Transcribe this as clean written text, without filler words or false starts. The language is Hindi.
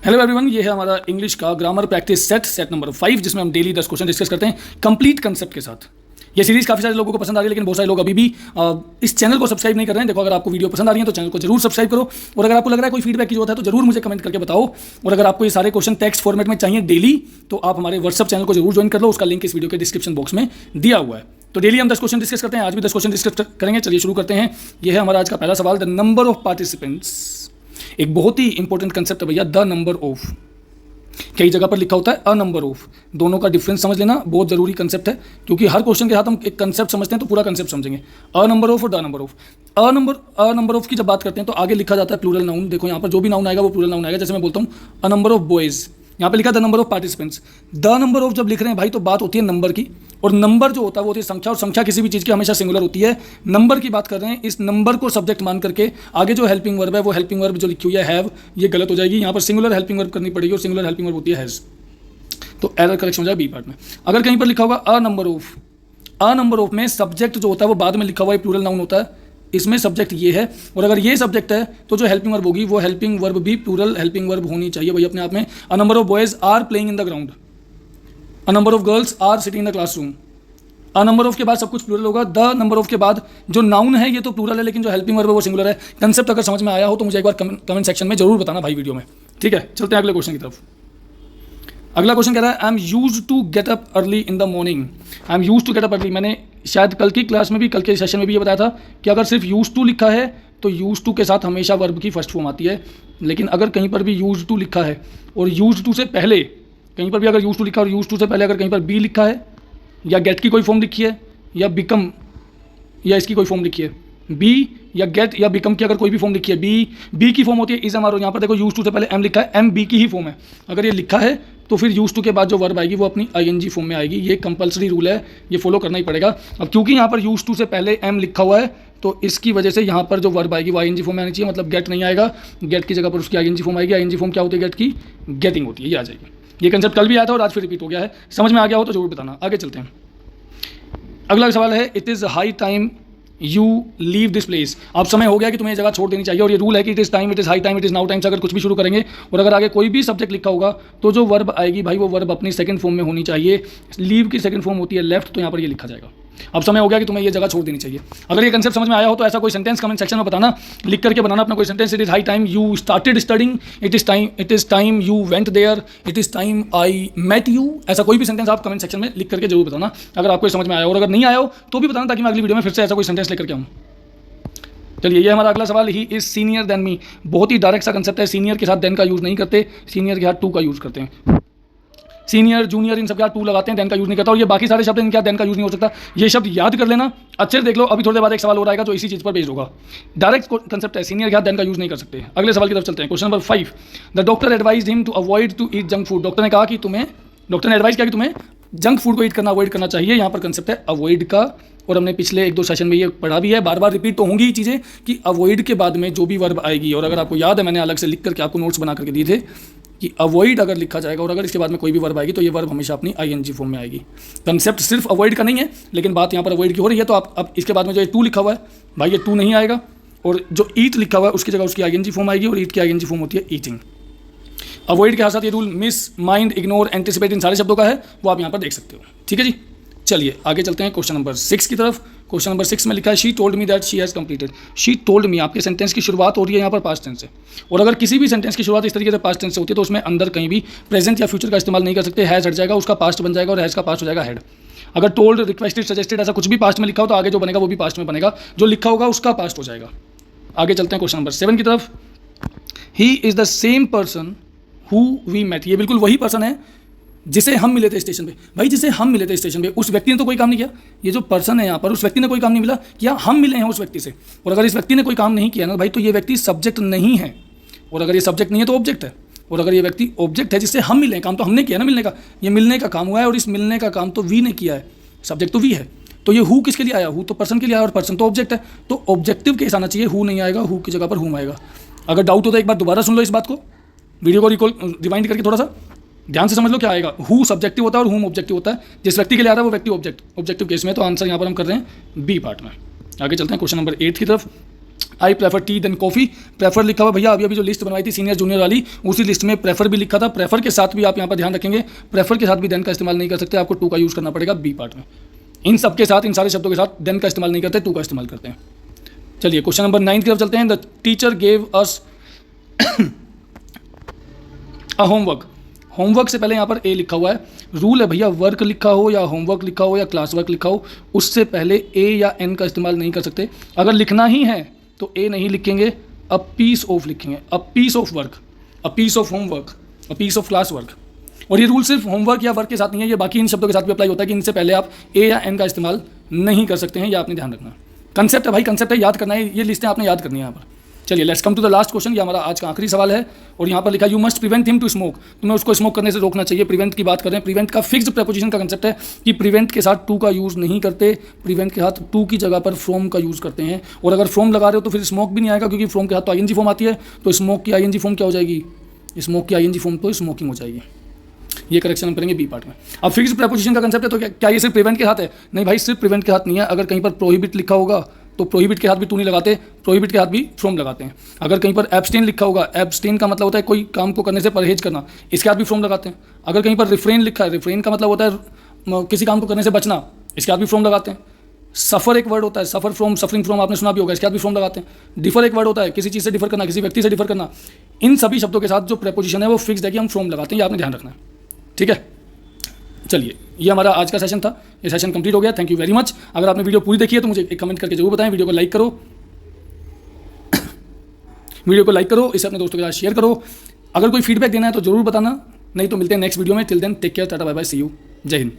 हेलो एवरीवन, ये है हमारा इंग्लिश का ग्रामर प्रैक्टिस सेट नंबर 5, जिसमें हम डेली 10 क्वेश्चन डिस्कस करते हैं कंप्लीट कंसेप्ट के साथ। ये सीरीज काफ़ी सारे लोगों को पसंद आ रही है, लेकिन बहुत सारे लोग अभी भी इस चैनल को सब्सक्राइब नहीं कर रहे हैं। देखो, अगर आपको वीडियो पसंद आ रही है तो चैनल को जरूर सब्सक्राइब करो, और अगर आपको लग रहा है कोई फीडबैक की जरूरत है तो जरूर मुझे कमेंट करके बताओ। और अगर आपको ये सारे क्वेश्चन टेक्स्ट फॉर्मेट में चाहिए डेली, तो आप हमारे व्हाट्सअप चैनल को जरूर ज्वाइन कर लो। उसका लिंक इस वीडियो के डिस्क्रिप्शन बॉक्स में दिया हुआ है। तो डेली हम 10 क्वेश्चन डिस्कस करते हैं, आज भी 10 क्वेश्चन डिस्कस करेंगे। चलिए शुरू करते हैं। ये है हमारा आज का पहला सवाल, द नंबर ऑफ पार्टिसिपेंट्स। एक बहुत ही इंपॉर्टेंट कंसेप्ट है भैया, द नंबर ऑफ। कई जगह पर लिखा होता है अ नंबर ऑफ, दोनों का डिफरेंस समझ लेना, बहुत जरूरी कंसेप्ट है, क्योंकि हर क्वेश्चन के साथ हम एक कंसेप्ट समझते हैं तो पूरा कंसेप्ट समझेंगे। अ नंबर ऑफ और the number of. A number of की जब बात करते हैं तो आगे लिखा जाता है प्लूरल नाउन। देखो यहाँ पर जो भी नाउन आएगा वो प्लूरल नाउन आएगा। जैसे मैं बोलता हूँ अ नंबर ऑफ बॉयज़, यहाँ पे लिखा the number of participants. The number of जब लिख रहे हैं भाई तो बात होती है नंबर की, और नंबर जो होता है वो होती है संख्या, और संख्या किसी भी चीज़ की हमेशा सिंगुलर होती है। नंबर की बात कर रहे हैं, इस नंबर को सब्जेक्ट मान करके आगे जो हेल्पिंग वर्ब है वो हेल्पिंग वर्ब जो लिखी हुई है हैव, ये गलत हो जाएगी। यहाँ पर सिंगुलर हेल्पिंग वर्ब करनी पड़ेगी, और सिंगुलर हेल्पिंग वर्ब होती है हैज़, तो एरर करेक्शन हो जाए बी पार्ट में। अगर कहीं पर लिखा होगा अ number of, a number of में सब्जेक्ट जो होता है वो बाद में लिखा हुआ है प्लूरल नाउन होता है, इसमें सब्जेक्ट ये है, और अगर ये सब्जेक्ट है तो जो हेल्पिंग वर्ब होगी वो हेल्पिंग वर्ब भी प्लूरल हेल्पिंग वर्ब होनी चाहिए भाई अपने आप में। A number of boys are playing in the ground, a number of girls are sitting in the classroom. A number of के बाद सब कुछ प्लूरल होगा। द नंबर ऑफ के बाद जो नाउन है ये तो प्लूरल है, लेकिन जो हेल्पिंग वर्ब है वो सिंगुलर है। कंसेप्ट अगर समझ में आया हो तो मुझे एक बार कमेंट सेक्शन में जरूर बताना भाई वीडियो में, ठीक है। चलते हैं अगले क्वेश्चन की तरफ। अगला क्वेश्चन कह रहा है I am use to get up early in the morning. I am use to get up early, मैंने शायद कल की क्लास में भी, कल के सेशन में भी ये बताया था कि अगर सिर्फ यूज टू लिखा है तो यूज टू के साथ हमेशा वर्ब की फर्स्ट फॉर्म आती है। लेकिन अगर कहीं पर भी यूज टू लिखा है और यूज टू से पहले कहीं पर भी अगर यूज टू लिखा है और यूज टू से पहले अगर कहीं पर बी लिखा है, या गेट की कोई फॉर्म लिखी है, या बिकम या इसकी कोई फॉर्म लिखी है, बी या गेट या बिकम की अगर कोई भी फॉर्म लिखी है, बी की फॉर्म होती है इज एम आर। और यहाँ पर देखो यूज टू से पहले एम लिखा है, एम बी की ही फॉर्म है। अगर ये लिखा है तो फिर यूज टू के बाद जो वर्ब आएगी वो अपनी आईएनजी फॉर्म में आएगी। ये कंपलसरी रूल है, ये फॉलो करना ही पड़ेगा। अब क्योंकि यहाँ पर यूज टू से पहले एम लिखा हुआ है तो इसकी वजह से यहाँ पर जो वर्ब आएगी वो आईएनजी फॉर्म में आनी चाहिए, मतलब गेट नहीं आएगा, गेट की जगह पर उसकी आईएनजी फॉर्म आएगी। आईएनजी फॉर्म क्या होती है गेट की? गेटिंग होती है, ये आ जाएगी। ये कंसेप्ट कल भी आया था और आज फिर रिपीट हो गया है। समझ में आ गया हो तो जरूर बताना। आगे चलते हैं। अगला सवाल है it is high time you leave this place. अब समय हो गया कि तुम्हें ये जगह छोड़ देनी चाहिए, और ये रूल है कि it is time, it is high time, it is now time से अगर कुछ भी शुरू करेंगे और अगर आगे कोई भी सब्जेक्ट लिखा होगा तो जो वर्ब आएगी भाई वो वर्ब अपनी सेकंड फॉर्म में होनी चाहिए। लीव की सेकंड फॉर्म होती है लेफ्ट, तो यहाँ पर ये लिखा जाएगा। अब समय हो गया कि तुम्हें ये जगह छोड़ देनी चाहिए। अगर ये कंसेप्ट समझ में आया हो तो ऐसा कोई सेंटेंस कमेंट सेक्शन में बताना, लिख करके बनाना अपना कोई sentence. It is high time you started studying, it is time you went there, it is time I met you. ऐसा कोई भी सेंटेंस आप कमेंट सेक्शन में लिख करके जरूर बताना अगर आपको समझ में आया हो, और अगर नहीं आया हो तो भी बताना, ताकि मैं अगली वीडियो में फिर से ऐसा कोई सेंटेंस लेकर के आऊँ। चलिए, ये हमारा अगला सवाल, he is senior than me. बहुत ही डायरेक्ट सा कंसेप्ट है। सीनियर के साथ देन का यूज़ नहीं करते, सीनियर के साथ टू का यूज़ करते हैं। सीनियर जूनियर इन सब के साथ टू लगाते हैं, देन का यूज़ नहीं करता। और ये बाकी सारे शब्द इनके साथ देन का यूज़ नहीं हो सकता। ये शब्द याद कर लेना, अच्छे से देख लो। अभी थोड़ी देर बाद एक सवाल और आएगा जो इसी चीज़ पर बेस्ड होगा। डायरेक्ट कंसेप्ट है, सीनियर के साथ देन का यूज़ नहीं कर सकते। अगले सवाल की तरफ चलते हैं। Question number 5, the doctor advise him to avoid to eat junk food. Doctor ने कहा कि डॉक्टर ने एडवाइस किया कि तुम्हें जंक फूड को ईट करना अवॉइड करना चाहिए। यहाँ पर कंसेप्ट है अवॉइड का, और हमने पिछले 1-2 सेशन में ये पढ़ा भी है। बार बार रिपीट तो होंगी ही चीज़ें कि अवॉइड के बाद में जो भी वर्ब आएगी, और अगर आपको याद है मैंने अलग से लिख करके आपको नोट्स बना करके दिए थे कि अवॉइड अगर लिखा जाएगा और अगर इसके बाद में कोई भी वर्ब आएगी तो ये वर्ब हमेशा अपनी आईएनजी फॉर्म में आएगी। कंसेप्ट सिर्फ अवॉइड का नहीं है, लेकिन बात यहाँ पर अवॉइड की हो रही है। तो आप अब इसके बाद में जो टू लिखा हुआ है भाई, ये टू नहीं आएगा, और जो ईट लिखा हुआ है उसकी जगह उसकी आईएनजी फॉर्म आएगी, और ईट की आईएनजी फॉर्म होती है ईटिंग। अवॉइड के साथ ये rule miss, mind, ignore, anticipate इन सारे शब्दों का है, वो आप यहाँ पर देख सकते हो, ठीक है जी। चलिए आगे चलते हैं क्वेश्चन नंबर 6 की तरफ। क्वेश्चन नंबर 6 में लिखा है she told me that she has completed. She told me, आपके सेंटेंस की शुरुआत हो रही है यहाँ पर पास्ट टेंस से, और अगर किसी भी सेंटेंस की शुरुआत इस तरीके से पास्ट टेंस से होती है तो उसमें अंदर कहीं भी प्रेजेंट या फ्यूचर का इस्तेमाल नहीं कर सकते। हैज़ हट जाएगा, उसका पास्ट बन जाएगा, और हैज़ का पास्ट हो जाएगा हैड। अगर टोल्ड, रिक्वेस्टेड, सजेस्टेड ऐसा कुछ भी पास्ट में लिखा हो तो आगे जो बनेगा वो भी पास्ट में बनेगा, जो लिखा होगा उसका पास्ट हो जाएगा। आगे चलते हैं क्वेश्चन नंबर 7 की तरफ। He is the same person who we met. ये बिल्कुल वही पर्सन है जिसे हम मिले थे स्टेशन पे। भाई जिसे हम मिले थे स्टेशन पे, उस व्यक्ति ने तो कोई काम नहीं किया। ये जो पर्सन है यहाँ पर, उस व्यक्ति ने कोई काम नहीं मिला किया, हम मिले हैं उस व्यक्ति से। और अगर इस व्यक्ति ने कोई काम नहीं किया ना भाई, तो ये व्यक्ति सब्जेक्ट नहीं है, और अगर ये सब्जेक्ट नहीं है तो ऑब्जेक्ट है, और अगर ये व्यक्ति ऑब्जेक्ट है जिससे हम मिले, काम तो हमने किया ना मिलने का, ये मिलने का काम हुआ है, और इस मिलने का काम तो वी ने किया है, सब्जेक्ट तो वी है। तो ये हु किसके लिए आया? हु तो पर्सन के लिए आया, और पर्सन तो ऑब्जेक्ट है, तो ऑब्जेक्टिव केस आना चाहिए। हु नहीं आएगा, हु की जगह पर हुम आएगा। अगर डाउट हो तो एक बार दोबारा सुन लो इस बात को, वीडियो को रिवाइंड करके थोड़ा सा ध्यान से समझ लो क्या आएगा। हु सब्जेक्टिव होता है और हुम ऑब्जेक्टिव होता है। जिस व्यक्ति के लिए आ रहा है वो व्यक्ति ऑब्जेक्टिव केस में, तो आंसर यहाँ पर हम कर रहे हैं बी पार्ट में। आगे चलते हैं क्वेश्चन नंबर 8 की तरफ। I prefer tea than coffee. Prefer लिखा हुआ भैया, अभी अभी जो लिस्ट बनवाई थी सीनियर जूनियर वाली, उसी लिस्ट में प्रेफर भी लिखा था। प्रेफर के साथ भी आप यहाँ पर ध्यान रखेंगे, प्रेफर के साथ भी देन का इस्तेमाल नहीं कर सकते, आपको टू का यूज़ करना पड़ेगा बी पार्ट में। इन सब के साथ, इन सारे शब्दों के साथ देन का इस्तेमाल नहीं करते, टू का इस्तेमाल करते हैं। चलिए क्वेश्चन नंबर 9 की तरफ चलते हैं। The teacher gave us a homework. Homework से पहले यहाँ पर ए लिखा हुआ है। रूल है भैया, वर्क लिखा हो या होमवर्क लिखा हो या क्लास वर्क लिखा हो, उससे पहले ए या एन का इस्तेमाल नहीं कर सकते। अगर लिखना ही है तो ए नहीं लिखेंगे, अ पीस ऑफ लिखेंगे, a piece of work, a piece of homework, a piece of class work. और ये रूल सिर्फ होमवर्क या वर्क के साथ नहीं है, ये बाकी इन शब्दों के साथ भी अप्लाई होता है कि इनसे पहले आप ए या एन का इस्तेमाल नहीं कर सकते हैं, या आपने ध्यान रखना है। कंसेप्ट है भाई, कंसेप्ट है, याद करना है, ये लिस्टें आपने याद करनी है यहाँ पर। चलिए let's come to the last question. ये हमारा आज का आखिरी सवाल है और यहाँ पर लिखा you must prevent him to smoke. तुम्हें उसको स्मोक करने से रोकना चाहिए। प्रिवेंट की बात कर रहे हैं। प्रिवेंट का फिक्स्ड प्रेपोजिशन का कंसेप्ट है कि प्रिवेंट के साथ टू का यूज़ नहीं करते, प्रिवेंट के साथ टू की जगह पर फ्रॉम का यूज़ करते हैं। और अगर फ्रॉम लगा रहे हो तो फिर स्मोक भी नहीं आएगा, क्योंकि फ्रॉम के साथ तो आईएनजी फॉर्म आती है, तो स्मोक की आईएनजी फॉर्म क्या हो जाएगी, स्मोक की आईएनजी फॉर्म तो स्मोकिंग हो जाएगी। ये करेक्शन हम करेंगे बी पार्ट में। अब फिक्स्ड प्रेपोजिशन का कंसेप्ट है, तो क्या ये सिर्फ प्रिवेंट के साथ है? नहीं भाई, सिर्फ प्रिवेंट के साथ नहीं है। अगर कहीं पर प्रोहिबिट लिखा होगा तो प्रोहिबिट के साथ भी टू नहीं लगाते, प्रोहिबिट के साथ भी फ्रॉम लगाते हैं। अगर कहीं पर एब्सटेन लिखा होगा, एब्सटेन का मतलब होता है कोई काम को करने से परहेज करना, इसके साथ भी फ्रॉम लगाते हैं। अगर कहीं पर रिफ्रेन लिखा है, रिफ्रेन का मतलब होता है किसी काम को करने से बचना, इसके साथ भी फ्रॉम लगाते हैं। सफ़र एक वर्ड होता है, सफ़र फ्रॉम, सफरिंग फ्रॉम आपने सुना भी होगा, इसके साथ भी फ्रॉम लगाते हैं। डिफर एक वर्ड होता है, किसी चीज़ से डिफर करना, किसी व्यक्ति से डिफर करना। इन सभी शब्दों के साथ जो प्रेपोजिशन है वो फिक्स्ड है कि हम फ्रॉम लगाते हैं, ये आपने ध्यान रखना है। ठीक है, चलिए ये हमारा आज का सेशन था। ये सेशन कंप्लीट हो गया। Thank you very much. अगर आपने वीडियो पूरी देखी है तो मुझे एक कमेंट करके जरूर बताएं। वीडियो को लाइक करो, वीडियो को लाइक करो, इसे अपने दोस्तों के साथ शेयर करो। अगर कोई फीडबैक देना है तो जरूर बताना, नहीं तो मिलते हैं नेक्स्ट वीडियो में। Till then take care, tata bye bye, see you, जय हिंद।